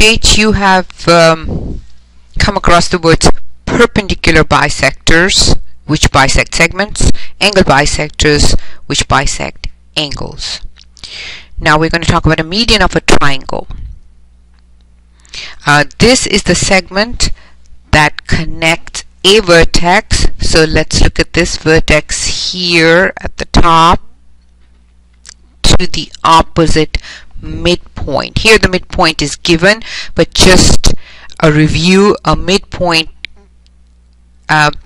date you have come across the words perpendicular bisectors, which bisect segments, angle bisectors, which bisect angles. Now we're going to talk about a median of a triangle. This is the segment that connects a vertex. So let's look at this vertex here at the top to the opposite midpoint. Here the midpoint is given, but just a review, a midpoint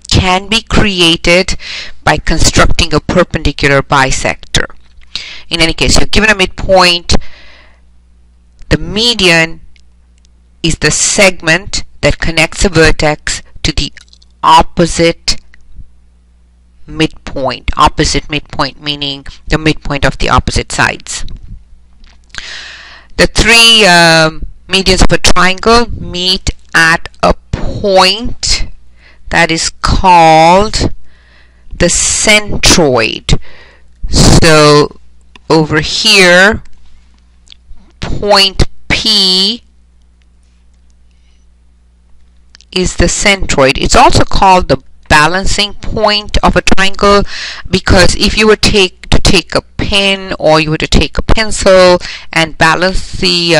can be created by constructing a perpendicular bisector. In any case, you're given a midpoint. The median is the segment that connects a vertex to the opposite midpoint. Opposite midpoint meaning the midpoint of the opposite sides. The three medians of a triangle meet at a point that is called the centroid. So over here, point P is the centroid. It's also called the balancing point of a triangle, because if you were to take a pen or you were to take a pencil and balance the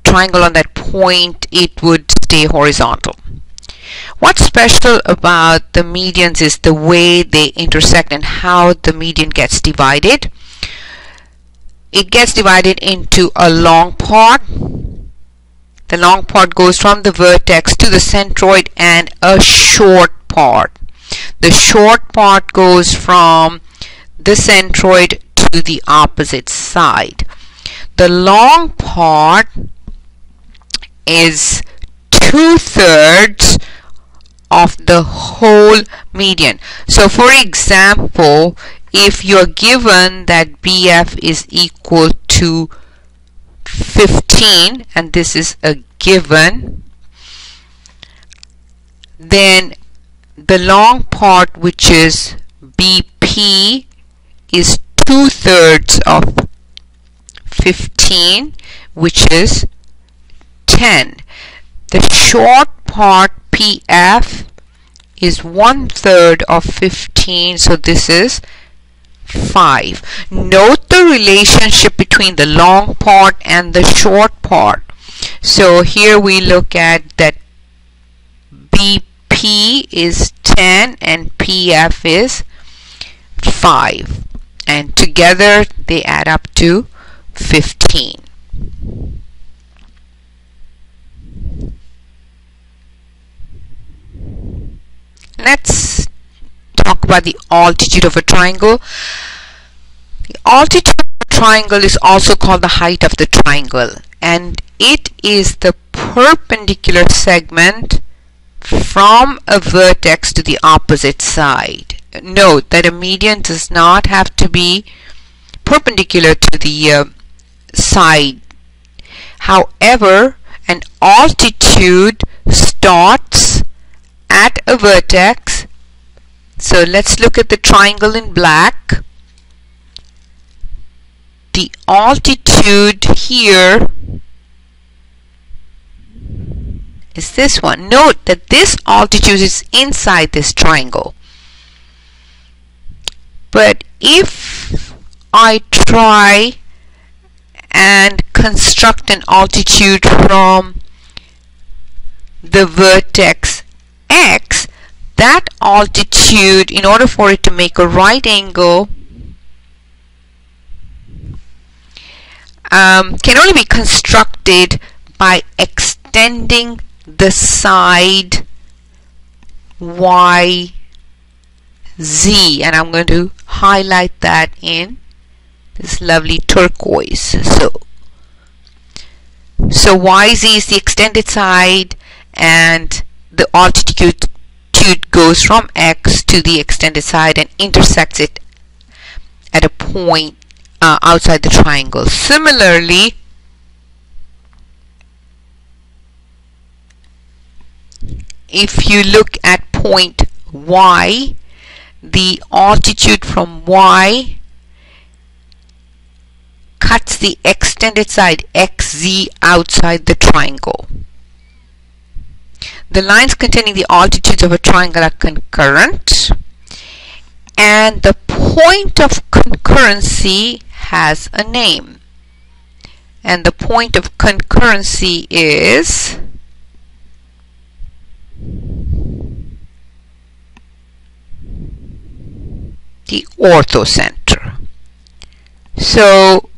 triangle on that point, it would stay horizontal. What's special about the medians is the way they intersect and how the median gets divided. It gets divided into a long part. The long part goes from the vertex to the centroid, and a short part. The short part goes from the centroid to the opposite side. The long part is 2/3 of the whole median. So for example, if you're given that BF is equal to 15, and this is a given, then the long part, which is BP, is 2/3 of 15, which is 10. The short part, PF, is 1/3 of 15, so this is 5. Note the relationship between the long part and the short part. So here we look at that BP is 10 and PF is 5, and together they add up to 15. Let's talk about the altitude of a triangle. The altitude of a triangle is also called the height of the triangle, and it is the perpendicular segment from a vertex to the opposite side. Note that a median does not have to be perpendicular to the side. However, an altitude starts at a vertex. So let's look at the triangle in black. The altitude here is this one. Note that this altitude is inside this triangle. But if I try and construct an altitude from the vertex X, that altitude, in order for it to make a right angle, can only be constructed by extending the side YZ, and I'm going to highlight that in this lovely turquoise. So YZ is the extended side, and the altitude goes from X to the extended side and intersects it at a point outside the triangle. Similarly, if you look at point Y, the altitude from Y that's the extended side xz outside the triangle. The lines containing the altitudes of a triangle are concurrent, and the point of concurrency has a name, and the point of concurrency is the orthocenter. So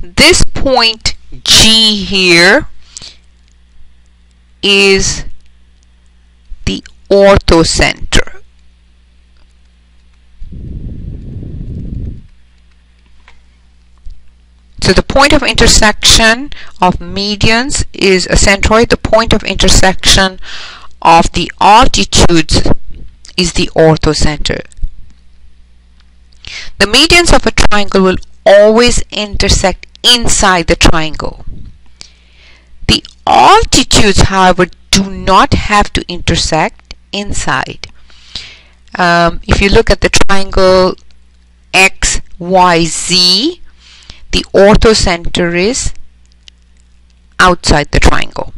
this point G here is the orthocenter. So the point of intersection of medians is a centroid. The point of intersection of the altitudes is the orthocenter. The medians of a triangle will always intersect inside the triangle. The altitudes, however, do not have to intersect inside. If you look at the triangle XYZ, the orthocenter is outside the triangle.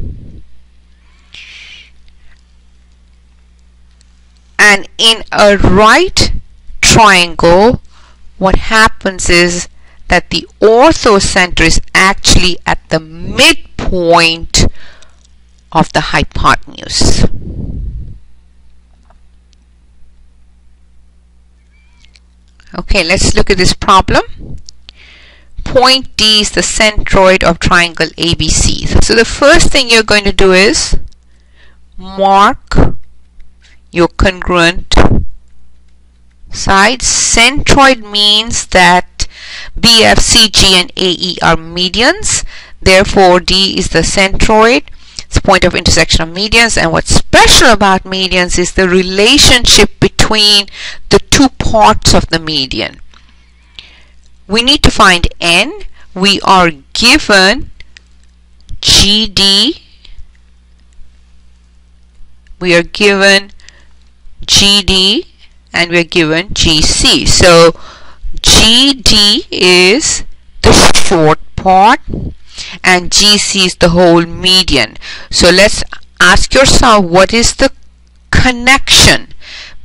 And in a right triangle, what happens is that the orthocenter is actually at the midpoint of the hypotenuse. Okay, let's look at this problem. Point D is the centroid of triangle ABC. So the first thing you're going to do is mark your congruent sides. Centroid means that BF, CG, and AE are medians. Therefore, D is the centroid. It's the point of intersection of medians. And what's special about medians is the relationship between the two parts of the median. We need to find N. We are given GD. We are given GD. And we are given GC. So GD is the short part and GC is the whole median. So let's ask yourself, what is the connection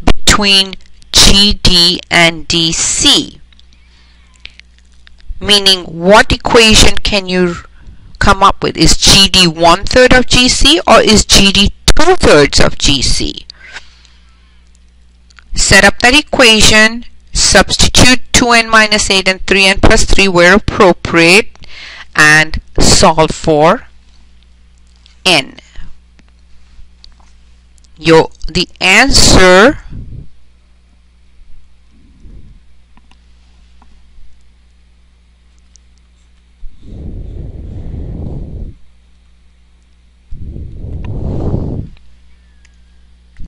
between GD and DC? Meaning, what equation can you come up with? Is GD 1/3 of GC or is GD 2/3 of GC? Set up that equation, substitute 2n minus 8 and 3n plus 3 where appropriate, and solve for n. The answer